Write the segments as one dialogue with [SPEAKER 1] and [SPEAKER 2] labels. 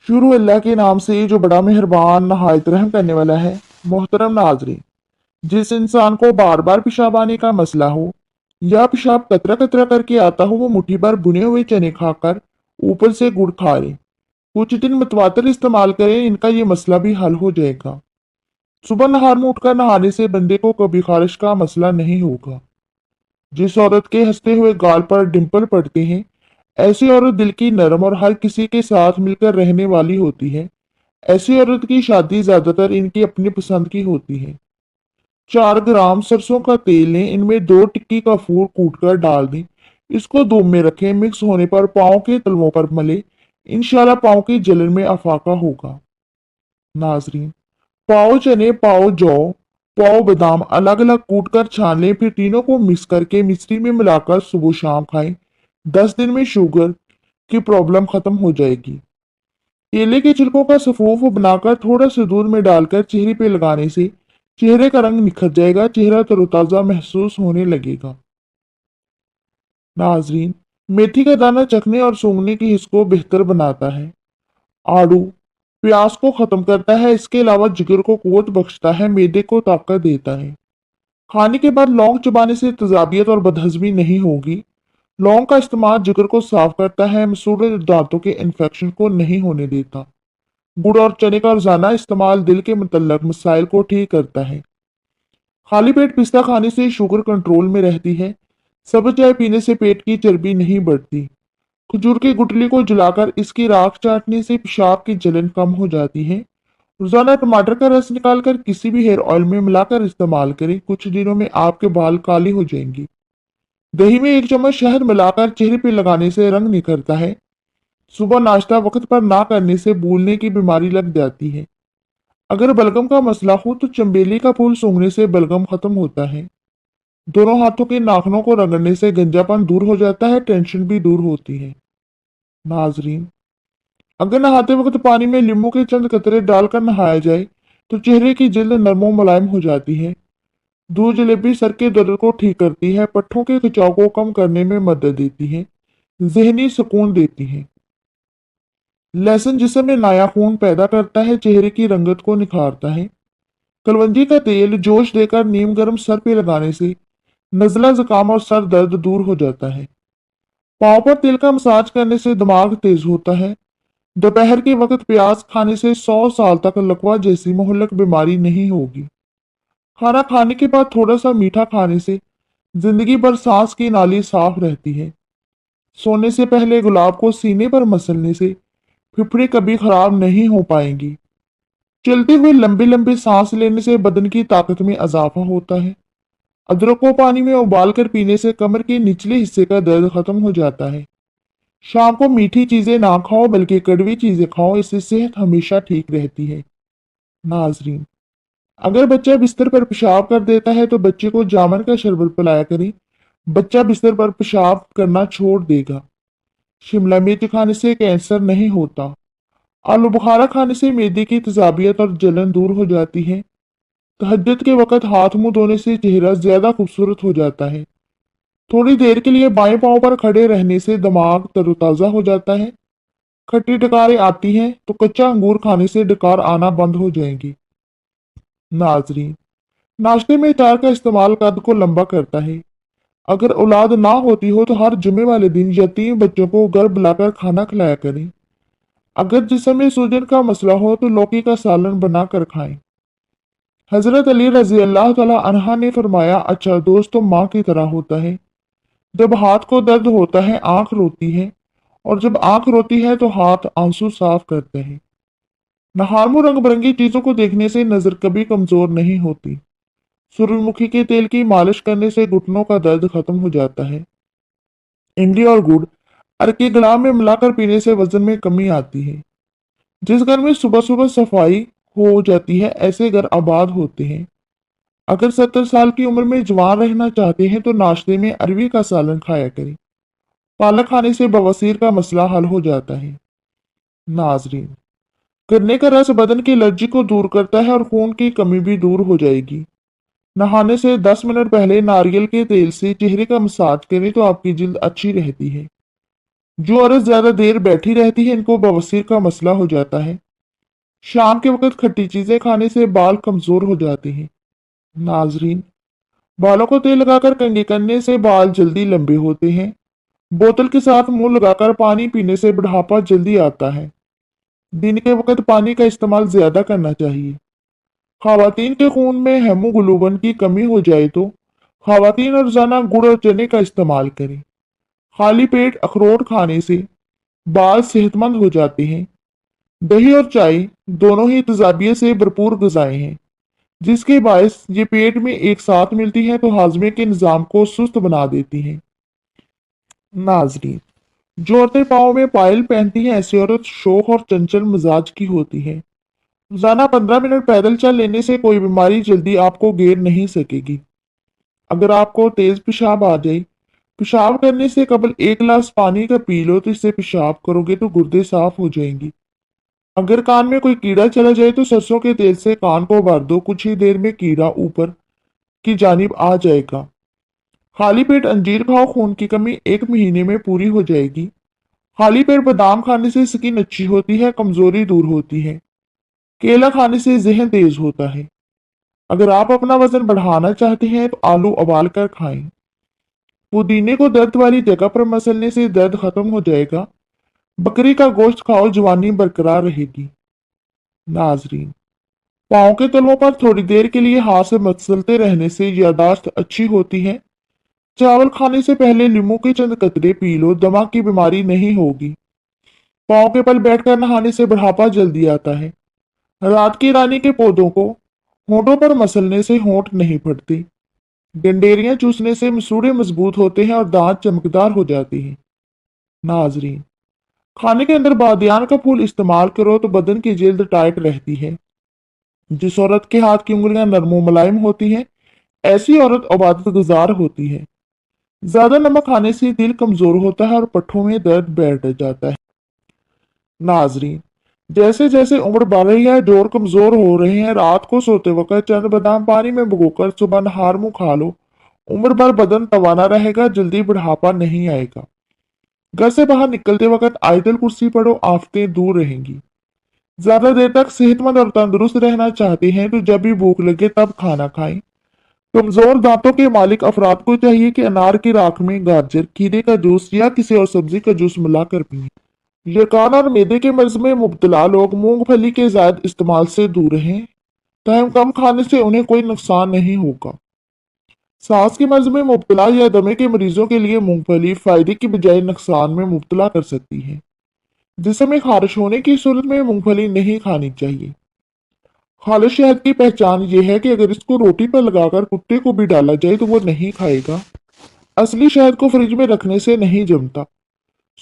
[SPEAKER 1] शुरू अल्लाह के नाम से जो बड़ा मेहरबान नहायत रहम करने वाला है। मोहतरम नाजरीन, जिस इंसान को बार बार पेशाब आने का मसला हो या पेशाब कतरा कतरा करके आता हो, वो मुट्ठी भर भुने हुए चने खाकर ऊपर से गुड़ खा ले, कुछ दिन मुतवातर इस्तेमाल करें, इनका ये मसला भी हल हो जाएगा। सुबह नहार में उठकर नहाने से बंदे को कभी खारिश का मसला नहीं होगा। जिस औरत के हंसते हुए गाल पर डिंपल पड़ते हैं, ऐसी औरत दिल की नरम और हर किसी के साथ मिलकर रहने वाली होती है। ऐसी औरत की शादी ज्यादातर इनकी अपनी पसंद की होती है। 4 ग्राम सरसों का तेल लें, इनमें 2 टिक्की का फूल कूटकर डाल दें। इसको धूप में रखें, मिक्स होने पर पाँव के तलवों पर मले। इंशाल्लाह पाँव की जलन में अफाका होगा। नाजरीन, पाव चने, पाव जौ, पाव बादाम अलग अलग कूट कर छान लें, फिर तीनों को मिक्स करके मिश्री में मिलाकर सुबह शाम खाएं। 10 दिन में शुगर की प्रॉब्लम खत्म हो जाएगी। केले के छिलकों का सफूफ बनाकर थोड़ा सा दूध में डालकर चेहरे पे लगाने से चेहरे का रंग निखर जाएगा, चेहरा तरोताजा महसूस होने लगेगा। नाजरीन, मेथी का दाना चखने और सूंघने की हिस्स को बेहतर बनाता है। आड़ू प्यास को खत्म करता है, इसके अलावा जिगर को कुव्वत बख्शता है, मैदे को ताकत देता है। खाने के बाद लौंग चबाने से तेजाबियत और बदहजमी नहीं होगी। लौंग का इस्तेमाल जिगर को साफ करता है, मसूड़े दांतों के इन्फेक्शन को नहीं होने देता। गुड़ और चने का रोजाना इस्तेमाल दिल के मुतल्लक मसाइल को ठीक करता है। खाली पेट पिस्ता खाने से शुगर कंट्रोल में रहती है। सब्ज चाय पीने से पेट की चर्बी नहीं बढ़ती। खजूर की गुठली को जलाकर इसकी राख चाटने से पेशाब की जलन कम हो जाती है। रोजाना टमाटर का रस निकालकर किसी भी हेयर ऑयल में मिलाकर इस्तेमाल करें, कुछ दिनों में आपके बाल काले हो जाएंगे। दही में 1 चम्मच शहद मिलाकर चेहरे पर लगाने से रंग निखरता है। सुबह नाश्ता वक्त पर ना करने से भूलने की बीमारी लग जाती है। अगर बलगम का मसला हो तो चंबेली का फूल सूंघने से बलगम खत्म होता है। दोनों हाथों के नाखूनों को रगड़ने से गंजापन दूर हो जाता है, टेंशन भी दूर होती है। नाजरीन, अगर नहाते वक्त पानी में नींबू के चंद कतरे डालकर नहाया जाए तो चेहरे की जल्द नरम और मुलायम हो जाती है। दूध जलेबी सर के दर्द को ठीक करती है, पट्ठों के खिंचाव को कम करने में मदद देती है, जहनी सुकून देती है। लहसुन जिस्म में नया खून पैदा करता है, चेहरे की रंगत को निखारता है। कलवंजी का तेल जोश देकर नीम गर्म सर पे लगाने से नजला जुकाम और सर दर्द दूर हो जाता है। पाँव पर तेल का मसाज करने से दिमाग तेज होता है। दोपहर के वक्त प्याज खाने से 100 साल तक लकवा जैसी मोहल्लक बीमारी नहीं होगी। खाना खाने के बाद थोड़ा सा मीठा खाने से जिंदगी भर सांस की नाली साफ रहती है। सोने से पहले गुलाब को सीने पर मसलने से फेफड़े कभी खराब नहीं हो पाएंगी। चलते हुए लंबे लंबे सांस लेने से बदन की ताकत में इजाफा होता है। अदरक को पानी में उबाल कर पीने से कमर के निचले हिस्से का दर्द खत्म हो जाता है। शाम को मीठी चीजें ना खाओ बल्कि कड़वी चीजें खाओ, इससे सेहत हमेशा ठीक रहती है। नाजरीन, अगर बच्चा बिस्तर पर पेशाब कर देता है तो बच्चे को जामन का शरबत पिलाया करें। बच्चा बिस्तर पर पेशाब करना छोड़ देगा। शिमला मिर्च खाने से कैंसर नहीं होता। आलू बुखारा खाने से मैदे की तेजाबियत और जलन दूर हो जाती है। तहज्जुद के वक्त हाथ मुंह धोने से चेहरा ज्यादा खूबसूरत हो जाता है। थोड़ी देर के लिए बाएं पांव पर खड़े रहने से दिमाग तरोताजा हो जाता है। खट्टी डकारें आती हैं तो कच्चा अंगूर खाने से डकार आना बंद हो जाएंगी। नाजरीन, नाश्ते में अचार का इस्तेमाल कद को लंबा करता है। अगर औलाद ना होती हो तो हर जुमे वाले दिन यतीम बच्चों को घर बुलाकर खाना खिलाया करें। अगर जिस्म में सूजन का मसला हो तो लौकी का सालन बनाकर खाएं। हजरत अली रजी अल्लाह तआला अन्हा ने फरमाया, अच्छा दोस्त तो माँ की तरह होता है। जब हाथ को दर्द होता है आंख रोती है, और जब आंख रोती है तो हाथ आंसू साफ करते हैं। नहार में रंग बिरंगी चीजों को देखने से नजर कभी कमजोर नहीं होती। सूरजमुखी के तेल की मालिश करने से घुटनों का दर्द खत्म हो जाता है। इमली और गुड़ अर्के गुलाब में मिलाकर पीने से वजन में कमी आती है। जिस घर में सुबह सुबह सफाई हो जाती है, ऐसे घर आबाद होते हैं। अगर 70 साल की उम्र में जवान रहना चाहते हैं तो नाश्ते में अरवी का सालन खाया करें। पालक खाने से बवासीर का मसला हल हो जाता है। नाजरीन, गन्ने का रस बदन की एलर्जी को दूर करता है और खून की कमी भी दूर हो जाएगी। नहाने से 10 मिनट पहले नारियल के तेल से चेहरे का मसाज करें तो आपकी जिल्द अच्छी रहती है। जो औरत ज्यादा देर बैठी रहती है इनको बवासीर का मसला हो जाता है। शाम के वक्त खट्टी चीजें खाने से बाल कमजोर हो जाते हैं। नाजरीन, बालों को तेल लगाकर कंघी करने से बाल जल्दी लंबे होते हैं। बोतल के साथ मुंह लगाकर पानी पीने से बुढ़ापा जल्दी आता है। दिन के वक्त पानी का इस्तेमाल ज्यादा करना चाहिए। खवातीन के खून में हेमोग्लोबिन की कमी हो जाए तो खवातीन रोजाना गुड़ और चने का इस्तेमाल करें। खाली पेट अखरोट खाने से बाल सेहतमंद हो जाते हैं। दही और चाय दोनों ही तेजाबियत से भरपूर ग़िज़ाएं हैं, जिसके बायस ये पेट में एक साथ मिलती हैं तो हाजमे के निज़ाम को सुस्त बना देती हैं। नाजरीन, जो औरतें पाँव में पायल पहनती हैं ऐसी औरत शोख और चंचल मिजाज की होती है। रोजाना 15 मिनट पैदल चल लेने से कोई बीमारी जल्दी आपको घेर नहीं सकेगी। अगर आपको तेज पेशाब आ जाए, पेशाब करने से कबल 1 गिलास पानी का पी लो तो इससे पेशाब करोगे तो गुर्दे साफ हो जाएंगी। अगर कान में कोई कीड़ा चला जाए तो सरसों के तेल से कान को भर दो, कुछ ही देर में कीड़ा ऊपर की जानिब आ जाएगा। खाली पेट अंजीर खाओ, खून की कमी 1 महीने में पूरी हो जाएगी। खाली पेट बादाम खाने से स्किन अच्छी होती है, कमजोरी दूर होती है। केला खाने से जहन तेज होता है। अगर आप अपना वजन बढ़ाना चाहते हैं तो आलू उबाल कर खाएं। पुदीने को दर्द वाली जगह पर मसलने से दर्द खत्म हो जाएगा। बकरी का गोश्त खाओ, जवानी बरकरार रहेगी। नाजरीन, पाँव के तलवों पर थोड़ी देर के लिए हाथ से मसलते रहने से यादाश्त अच्छी होती है। चावल खाने से पहले नींबू के चंद कतरे पी लो, दिमाग की बीमारी नहीं होगी। पाँव के बल बैठकर नहाने से बुढ़ापा जल्दी आता है। रात की रानी के पौधों को होंठों पर मसलने से होंठ नहीं फटते। डंडेरियां चूसने से मसूड़े मजबूत होते हैं और दांत चमकदार हो जाते हैं। नाजरीन, खाने के अंदर बादियान का फूल इस्तेमाल करो तो बदन की जल्द टाइट रहती है। जिस औरत के हाथ की उंगलियां नरम मुलायम होती हैं ऐसी औरत इबादत गुजार होती है। ज्यादा नमक खाने से दिल कमजोर होता है और पट्ठों में दर्द बैठ जाता है। नाजरीन, जैसे जैसे उम्र बढ़ रही है, जोड़ कमजोर हो रहे हैं, रात को सोते वक्त चंद बादाम पानी में भिगोकर सुबह नहार मुंह खा लो। उम्र भर बदन तवाना रहेगा, जल्दी बुढ़ापा नहीं आएगा। घर से बाहर निकलते वक्त आयतल कुर्सी पढ़ो, आफतें दूर रहेंगी। ज्यादा देर तक सेहतमंद और तंदुरुस्त रहना चाहते हैं तो जब भी भूख लगे तब खाना खाएं। कमजोर दांतों के मालिक अफराद को चाहिए कि अनार की राख में गाजर, खीरे का जूस या किसी और सब्जी का जूस मिलाकर पिए। यकान और मैदे के मर्ज में मुब्तला लोग मूंगफली के जायद इस्तेमाल से दूर रहें। तहम कम खाने से उन्हें कोई नुकसान नहीं होगा। सांस के मर्ज में मुब्तला या दमे के मरीजों के लिए मूंगफली फायदे की बजाय नुकसान में मुब्तला कर सकती है। जिस्म में खारिश होने की सूरत में मूंगफली नहीं खानी चाहिए। खालिश शहद की पहचान यह है कि अगर इसको रोटी पर लगाकर कुत्ते को भी डाला जाए तो वो नहीं खाएगा। असली शहद को फ्रिज में रखने से नहीं जमता।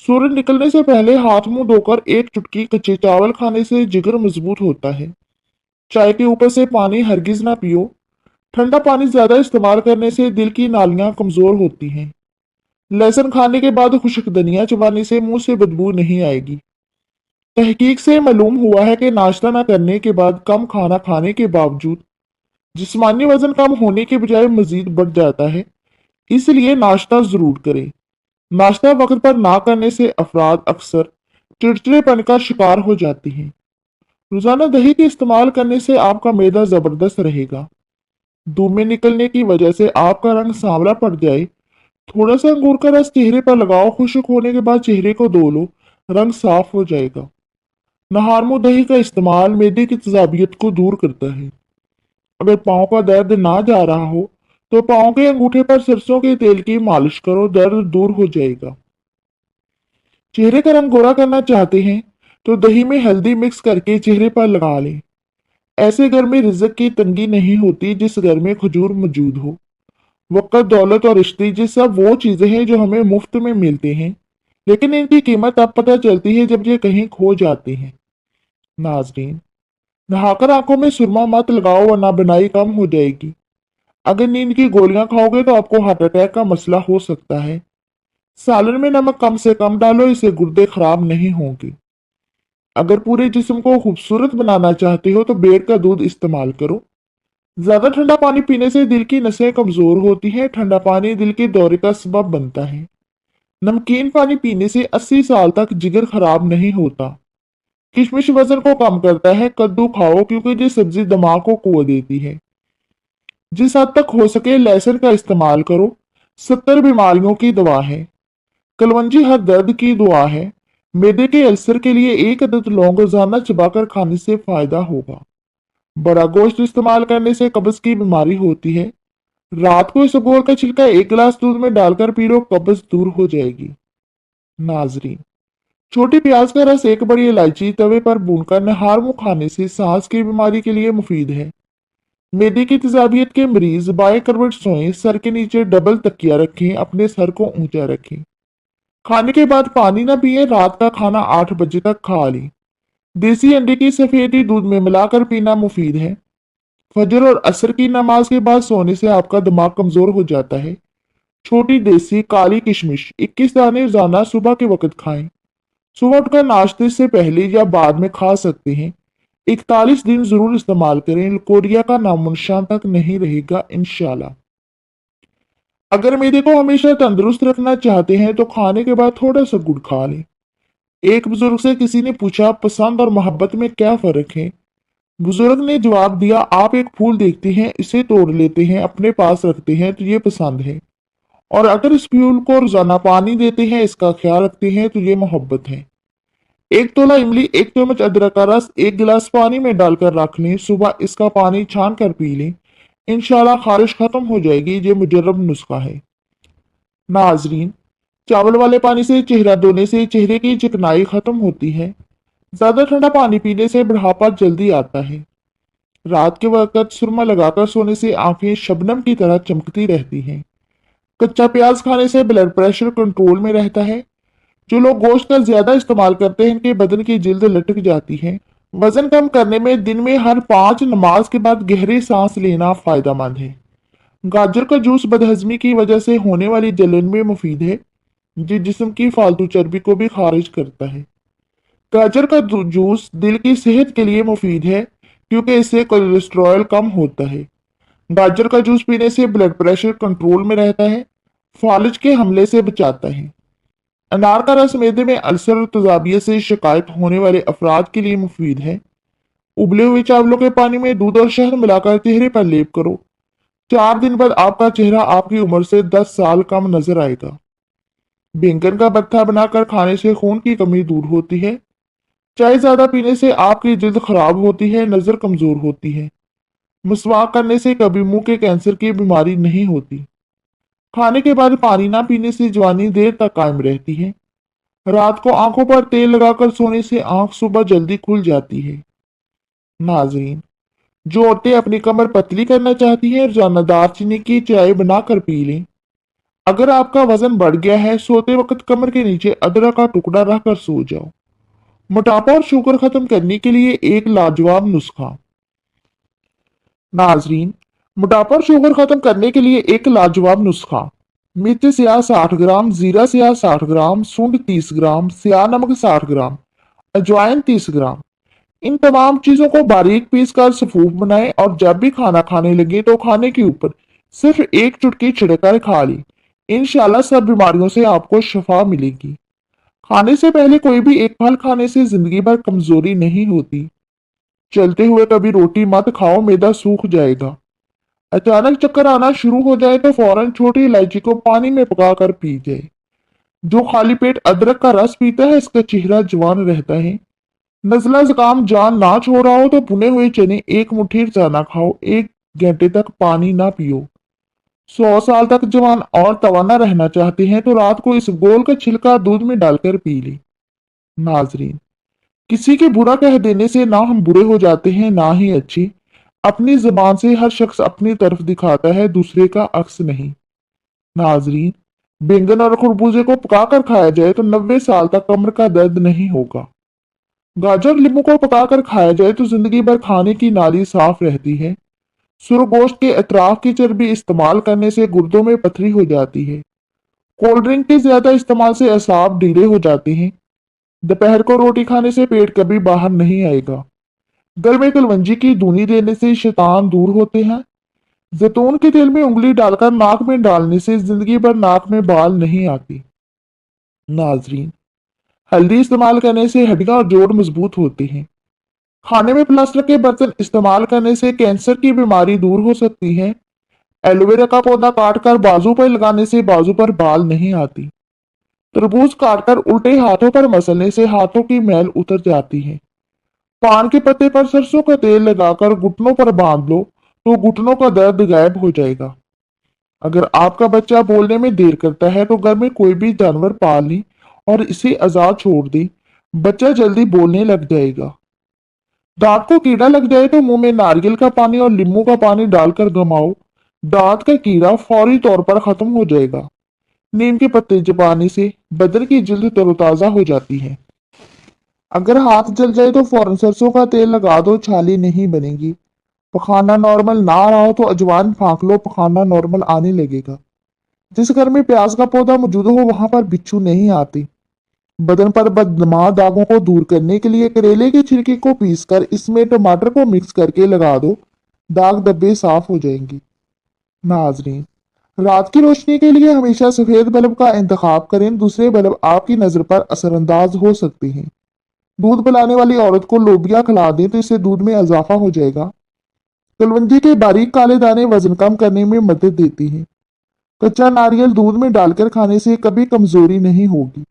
[SPEAKER 1] सूरज निकलने से पहले हाथ मुंह धोकर 1 चुटकी कच्चे चावल खाने से जिगर मजबूत होता है। चाय के ऊपर से पानी हरगिज ना पियो। ठंडा पानी ज्यादा इस्तेमाल करने से दिल की नालियां कमजोर होती हैं। लहसुन खाने के बाद खुश्क धनिया चबाने से मुंह से बदबू नहीं आएगी। तहकीक से मालूम हुआ है कि नाश्ता न करने के बाद कम खाना खाने के बावजूद जिस्मानी वजन कम होने के बजाय मजीद बढ़ जाता है। इसलिए नाश्ता जरूर करें। नाश्ता वक्त पर ना करने से अफराद अक्सर चिड़चिड़ेपन का शिकार हो जाती हैं। रोजाना दही के इस्तेमाल करने से आपका मैदा जबरदस्त रहेगा। धूप में निकलने की वजह से आपका रंग सांवला पड़ जाए, थोड़ा सा अंगूर का रस चेहरे पर लगाओ, खुश्क होने के बाद चेहरे को धो लो, रंग साफ हो जाएगा। नहार मुंह दही का इस्तेमाल मैदे की तेजाबियत को दूर करता है। अगर पाँव का दर्द ना जा रहा हो तो पाँव के अंगूठे पर सरसों के तेल की मालिश करो, दर्द दूर हो जाएगा। चेहरे का रंग गोरा करना चाहते हैं तो दही में हल्दी मिक्स करके चेहरे पर लगा लें। ऐसे घर में रिज्क की तंगी नहीं होती जिस घर में खजूर मौजूद हो। वक्त, दौलत और रिश्ते ये सब वो चीजें हैं जो हमें मुफ्त में मिलते हैं, लेकिन इनकी कीमत तब पता चलती है जब ये कहीं खो जाते हैं। नाजरीन, नहाकर आंखों में सुरमा मत लगाओ वरना बनाई कम हो जाएगी। अगर नींद की गोलियां खाओगे तो आपको हार्ट अटैक का मसला हो सकता है। सालन में नमक कम से कम डालो, इससे गुर्दे खराब नहीं होंगे। अगर पूरे जिस्म को खूबसूरत बनाना चाहते हो तो बेर का दूध इस्तेमाल करो। ज्यादा ठंडा पानी पीने से दिल की नसें कमजोर होती हैं। ठंडा पानी दिल के दौरे का सबब बनता है। नमकीन पानी पीने से 80 साल तक जिगर खराब नहीं होता। किशमिश वजन को कम करता है। कद्दू खाओ क्योंकि ये सब्जी दिमाग को कुवत देती है। जिस हद तक हो सके लहसुन का इस्तेमाल करो। 70 बीमारियों की दवा है। कलवंजी हर दर्द की दुआ है। मैदे के अल्सर के लिए एक अदद लौंग रोजाना चबाकर खाने से फायदा होगा। बड़ा गोश्त इस्तेमाल करने से कब्ज की बीमारी होती है। रात को इसबगोल का छिलका एक गिलास दूध में डालकर पी लो, कब्ज दूर हो जाएगी। नाजरीन, छोटी प्याज का रस, एक बड़ी इलायची तवे पर भूनकर नहार मुंह खाने से सांस की बीमारी के लिए मुफीद है। मैदे की तेजाबियत के मरीज बाएं करवट सोएं, सर के नीचे डबल तकिया रखें, अपने सर को ऊंचा रखें। खाने के बाद पानी न पिए। रात का खाना 8 बजे तक खा लें। देसी अंडे की सफेदी दूध में मिलाकर पीना मुफीद है। फजर और असर की नमाज के बाद सोने से आपका दिमाग कमजोर हो जाता है। छोटी देसी काली किशमिश 21 दाने रोजाना सुबह के वक्त खाएं। सुबह उठकर नाश्ते से पहले या बाद में खा सकते हैं। 41 दिन जरूर इस्तेमाल करें। लकोरिया का नामो निशान तक नहीं रहेगा इंशाल्लाह। अगर मैदे को हमेशा तंदुरुस्त रखना चाहते हैं तो खाने के बाद थोड़ा सा गुड़ खा लें। एक बुजुर्ग से किसी ने पूछा, पसंद और मोहब्बत में क्या फर्क है? बुजुर्ग ने जवाब दिया, आप एक फूल देखते हैं, इसे तोड़ लेते हैं, अपने पास रखते हैं तो ये पसंद है, और अगर इस फूल को रोजाना पानी देते हैं, इसका ख्याल रखते हैं तो ये मोहब्बत है। 1 तोला इमली, 1 चम्मच अदरक का रस 1 गिलास पानी में डालकर रख लें। सुबह इसका पानी छान कर पी लें। इंशाल्लाह खारिश खत्म हो जाएगी। ये मुजर्रब नुस्खा है। नाजरीन, चावल वाले पानी से चेहरा धोने से चेहरे की चिकनाई खत्म होती है। ज्यादा ठंडा पानी पीने से बुढ़ापा जल्दी आता है। रात के वक्त सुरमा लगाकर सोने से आंखें शबनम की तरह चमकती रहती हैं। कच्चा प्याज खाने से ब्लड प्रेशर कंट्रोल में रहता है। जो लोग गोश्त का ज्यादा इस्तेमाल करते हैं, इनके बदन की जिल्द लटक जाती है। वजन कम करने में दिन में हर 5 नमाज के बाद गहरी सांस लेना फायदेमंद है। गाजर का जूस बदहजमी की वजह से होने वाली जलन में मुफीद है। जो जिस्म की फालतू चर्बी को भी खारिज करता है। गाजर का जूस दिल की सेहत के लिए मुफीद है क्योंकि इससे कोलेस्ट्रॉल कम होता है। गाजर का जूस पीने से ब्लड प्रेशर कंट्रोल में रहता है। फालिज के हमले से बचाता है। अनार का रस मैदे में अल्सर और तेजाबियत से शिकायत होने वाले अफराद के लिए मुफीद है। उबले हुए चावलों के पानी में दूध और शहद मिलाकर चेहरे पर लेप करो। 4 दिन बाद आपका चेहरा आपकी उम्र से 10 साल कम नजर आएगा। बैंगन का भत्ता बनाकर खाने से खून की कमी दूर होती है। चाय ज्यादा पीने से आपकी जल्द खराब होती है, नजर कमजोर होती है। मसवाक करने से कभी मुंह के कैंसर की बीमारी नहीं होती। खाने के बाद पानी ना पीने से जवानी देर तक कायम रहती है। रात को आंखों पर तेल लगाकर सोने से आंख सुबह जल्दी खुल जाती है। नाजरीन, जो औरतें अपनी कमर पतली करना चाहती हैं, रोजाना दालचीनी की चाय बनाकर पी लें। अगर आपका वजन बढ़ गया है, सोते वक्त कमर के नीचे अदरक का टुकड़ा रखकर सो जाओ। मोटापा और शुगर खत्म करने के लिए एक लाजवाब नुस्खा। नाजरीन, मोटापा और शुगर खत्म करने के लिए एक लाजवाब नुस्खा। मिर्च स्याह 60 ग्राम, जीरा स्याह 60 ग्राम, सूंड 30 ग्राम, स्याह नमक 60 ग्राम, अजवाइन 30 ग्राम। इन तमाम चीजों को बारीक पीसकर सफूफ बनाएं और जब भी खाना खाने लगे तो खाने के ऊपर सिर्फ एक चुटकी छिड़कर खा ली। इंशाल्लाह सब बीमारियों से आपको शफा मिलेगी। खाने से पहले कोई भी एक फल खाने से जिंदगी भर कमजोरी नहीं होती। चलते हुए कभी रोटी मत खाओ, मैदा सूख जाएगा। अचानक चक्कर आना शुरू हो जाए तो फौरन छोटी इलायची को पानी में पकाकर पी जाए। जो खाली पेट अदरक का रस पीता है, इसका चेहरा जवान रहता है। नजला जुकाम जान ना छोड़ रहा हो तो भुने हुए चने 1 मुट्ठी रोजाना खाओ। 1 घंटे तक पानी ना पियो। 100 साल तक जवान और तवाना रहना चाहते हैं तो रात को इस गोल का छिलका दूध में डालकर पी ले। नाजरीन, किसी के बुरा कह देने से ना हम बुरे हो जाते हैं ना ही अच्छे। अपनी जुबान से हर शख्स अपनी तरफ दिखाता है, दूसरे का अक्स नहीं। नाजरीन, बैंगन और खरबूजे को पकाकर खाया जाए तो 90 साल तक कमर का दर्द नहीं होगा। गाजर नींबू को पकाकर खाया जाए तो जिंदगी भर खाने की नाली साफ रहती है। सुरगोश्त के अतराफ की चर्बी इस्तेमाल करने से गुर्दों में पथरी हो जाती है। कोल्ड ड्रिंक के ज्यादा इस्तेमाल से असाब ढीले हो जाते हैं। दोपहर को रोटी खाने से पेट कभी बाहर नहीं आएगा। गल में कलवंजी की धुनी देने से शैतान दूर होते हैं। जैतून के तेल में उंगली डालकर नाक में डालने से जिंदगी भर नाक में बाल नहीं आती। नाजरीन, हल्दी इस्तेमाल करने से हड्डियां और जोड़ मजबूत होते हैं। खाने में प्लास्टिक के बर्तन इस्तेमाल करने से कैंसर की बीमारी दूर हो सकती है। एलोवेरा का पौधा काटकर बाजू पर लगाने से बाजू पर बाल नहीं आती। तरबूज काटकर उल्टे हाथों पर मसलने से हाथों की मैल उतर जाती है। पान के पत्ते पर सरसों का तेल लगाकर घुटनों पर बांध लो तो घुटनों का दर्द गायब हो जाएगा। अगर आपका बच्चा बोलने में देर करता है तो घर में कोई भी जानवर पाल लें और इसे आजाद छोड़ दें। बच्चा जल्दी बोलने लग जाएगा। दांत को कीड़ा लग जाए तो मुंह में नारियल का पानी और नींबू का पानी डालकर घुमाओ। दांत का कीड़ा फौरी तौर पर खत्म हो जाएगा। नीम के पत्ते चबाने से बदन की जल्द तरोताजा हो जाती है। अगर हाथ जल जाए तो फौरन सरसों का तेल लगा दो, छाली नहीं बनेगी। पखाना नॉर्मल ना आ रहा हो तो अजवाइन फाँक लो, पखाना नॉर्मल आने लगेगा। जिस घर में प्याज का पौधा मौजूद हो वहां पर बिच्छू नहीं आते। बदन पर बदनुमा दागों को दूर करने के लिए करेले के छिलके को पीसकर इसमें टमाटर को मिक्स करके लगा दो, दाग धब्बे साफ हो जाएंगे। नाजरीन, रात की रोशनी के लिए हमेशा सफेद बल्ब का इंतखाब करें, दूसरे बल्ब आपकी नजर पर असरअंदाज हो सकते हैं। दूध पिलाने वाली औरत को लोबिया खिला दें तो इससे दूध में इजाफा हो जाएगा। कलवंजी के बारीक काले दाने वजन कम करने में मदद देती हैं। कच्चा नारियल दूध में डालकर खाने से कभी कमजोरी नहीं होगी।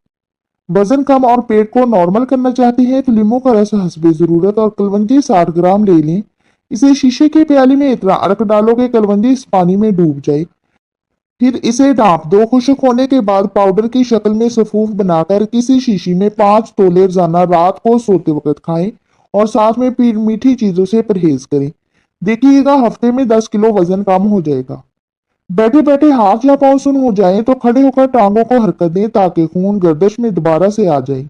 [SPEAKER 1] वजन कम और पेट को नॉर्मल करना चाहते हैं तो लींबू का रस हस्बे जरूरत और कलवंजी 60 ग्राम ले लें। इसे शीशे की प्याली में इतना अर्क डालो कि कलवंजी इस पानी में डूब जाए। फिर इसे ढांप दो। खुश्क होने के बाद पाउडर की शक्ल में सफूफ बनाकर किसी शीशी में 5 तोले रोजाना रात को सोते वक्त खाएं और साथ में मीठी चीजों से परहेज करें। देखिएगा हफ्ते में 10 किलो वजन कम हो जाएगा। बैठे बैठे हाथ या पांव सुन हो जाए तो खड़े होकर टांगों को हरकत दें ताकि खून गर्दश में दोबारा से आ जाए।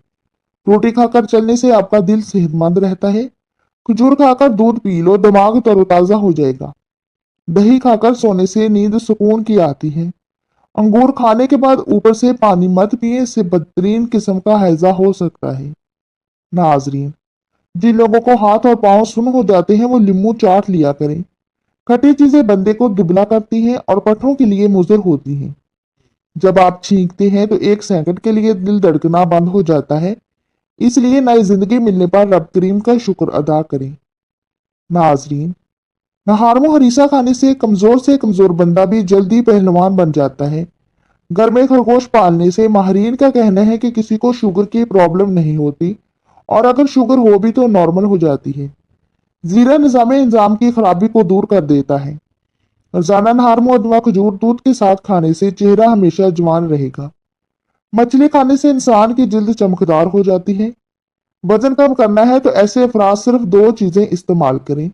[SPEAKER 1] रोटी खाकर चलने से आपका दिल सेहतमंद रहता है। खजूर खाकर दूध पी लो, दिमाग तरोताजा हो जाएगा। दही खाकर सोने से नींद सुकून की आती है। अंगूर खाने के बाद ऊपर से पानी मत पिए, इससे बदतरीन किस्म का हैजा हो सकता है। नाजरीन, जिन लोगों को हाथ और पांव सुन हो जाते हैं वो नींबू चाट लिया करें। खट्टी चीजें बंदे को दुबला करती हैं और पट्टों के लिए मुज़र होती हैं। जब आप छींकते हैं तो 1 सेकंड के लिए दिल धड़कना बंद हो जाता है। इसलिए नई जिंदगी मिलने पर रब करीम का शुक्र अदा करें। नाजरीन, नहारमो हरीसा खाने से कमजोर बंदा भी जल्दी पहलवान बन जाता है। घर में खरगोश पालने से माहरीन का कहना है कि किसी को शुगर की प्रॉब्लम नहीं होती और अगर शुगर हो भी तो नॉर्मल हो जाती है। जीरा निजाम इंजाम की खराबी को दूर कर देता है। रोजाना नहारमो अदवा खजूर दूध के साथ खाने से चेहरा हमेशा जवान रहेगा। मछली खाने से इंसान की जल्द चमकदार हो जाती है। वजन कम करना है तो ऐसे अफराद सिर्फ 2 चीजें इस्तेमाल करें।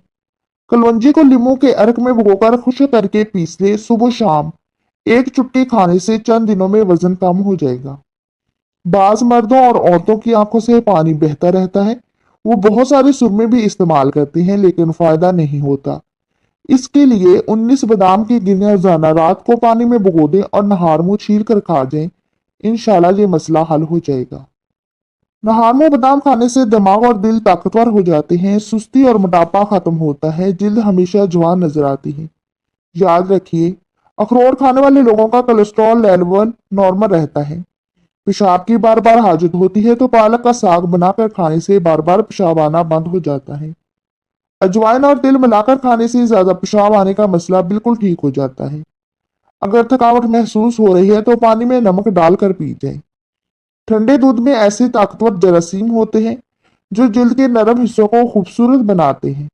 [SPEAKER 1] कलवंजी को लींबू के अर्क में भिगोकर खुश्क करके पीस ले, सुबह शाम 1 चुटकी खाने से चंद दिनों में वजन कम हो जाएगा। बाज मर्दों और औरतों की आंखों से पानी बहता रहता है। वो बहुत सारे सुरमे भी इस्तेमाल करते हैं लेकिन फायदा नहीं होता। इसके लिए 19 बादाम की गिरियां रोजाना रात को पानी में भिगो दें और नहार मुंह छील कर खा जाएं। इंशाल्लाह ये मसला हल हो जाएगा। नहार मुंह बादाम खाने से दिमाग और दिल ताकतवर हो जाते हैं, सुस्ती और मोटापा खत्म होता है, जल्द हमेशा जवान नजर आती है। याद रखिए, अखरोट खाने वाले लोगों का कोलेस्ट्रॉल लेवल नॉर्मल रहता है। पेशाब की बार बार हाजत होती है तो पालक का साग बनाकर खाने से बार बार पेशाब आना बंद हो जाता है। अजवाइन और तिल मिलाकर खाने से ज्यादा पेशाब आने का मसला बिल्कुल ठीक हो जाता है। अगर थकावट महसूस हो रही है तो पानी में नमक डालकर पी जाए। ठंडे दूध में ऐसे ताकतवर जरासीम होते हैं जो जल्द के नरम हिस्सों को खूबसूरत बनाते हैं।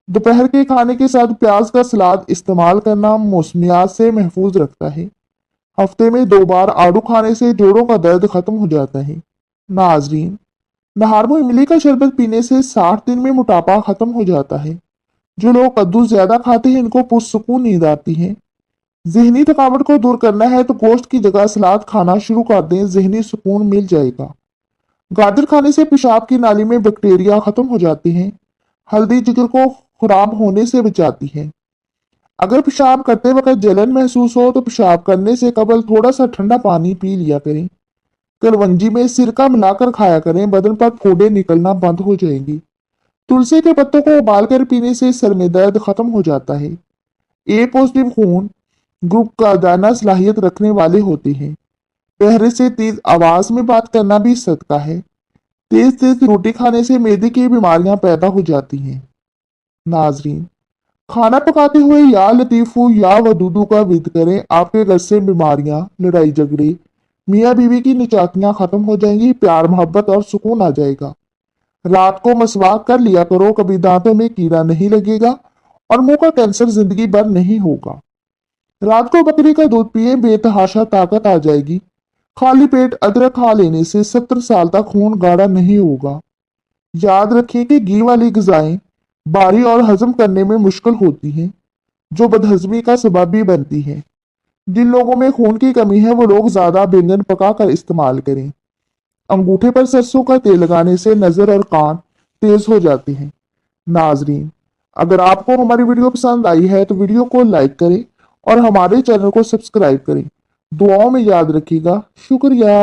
[SPEAKER 1] दोपहर के खाने के साथ प्याज का सलाद इस्तेमाल करना मौसमियात से महफूज रखता है। हफ्ते में 2 बार आड़ू खाने से जोड़ों का दर्द खत्म हो जाता है। नाजरीन, नहारमो इमली का शरबत पीने से 60 दिन में मोटापा खत्म हो जाता है। जो लोग कद्दू ज्यादा खाते हैं इनको पुरसुकून नींद आती है। जहनी थकावट को दूर करना है तो गोश्त की जगह सलाद खाना शुरू कर दें, जहनी सुकून मिल जाएगा। गाजर खाने से पेशाब की नाली में बैक्टीरिया खत्म हो जाते हैं। हल्दी जिगर को खराब होने से बचाती है। अगर पेशाब करते वक्त जलन महसूस हो तो पेशाब करने से कबल थोड़ा सा ठंडा पानी पी लिया करें। कलवंजी में सिरका मिलाकर खाया करें, बदन पर फोड़े निकलना बंद हो जाएंगी। तुलसी के पत्तों को उबालकर पीने से सर में दर्द खत्म हो जाता है। ए पॉजिटिव खून ग्रुप का दाना सलाहियत रखने वाले होते हैं। पहरे से तेज आवाज में बात करना भी सदका है। तेज तेज रोटी खाने से मैदे की बीमारियां पैदा हो जाती हैं। नाजरीन, खाना पकाते हुए या लतीफों या वदूदों का विद करें, आपके घर से बीमारियां, लड़ाई झगड़े, मियाँ बीवी की निचाकियां खत्म हो जाएंगी, प्यार मोहब्बत और सुकून आ जाएगा। रात को मसवाक कर लिया करो, कभी दांतों में कीड़ा नहीं लगेगा और मुंह का कैंसर जिंदगी भर नहीं होगा। रात को बकरी का दूध पिए, बेतहाशा ताकत आ जाएगी। खाली पेट अदरक खा लेने से 70 साल तक खून गाढ़ा नहीं होगा। याद रखें कि घी वाली ग़िज़ाएं भारी और हजम करने में मुश्किल होती हैं, जो बदहजमी का सबब भी बनती हैं। जिन लोगों में खून की कमी है वो लोग ज्यादा बैंगन पका कर इस्तेमाल करें। अंगूठे पर सरसों का तेल लगाने से नजर और कान तेज हो जाते हैं। नाजरीन, अगर आपको हमारी वीडियो पसंद आई है तो वीडियो को लाइक करें और हमारे चैनल को सब्सक्राइब करें। दुआओं में याद रखिएगा। शुक्रिया।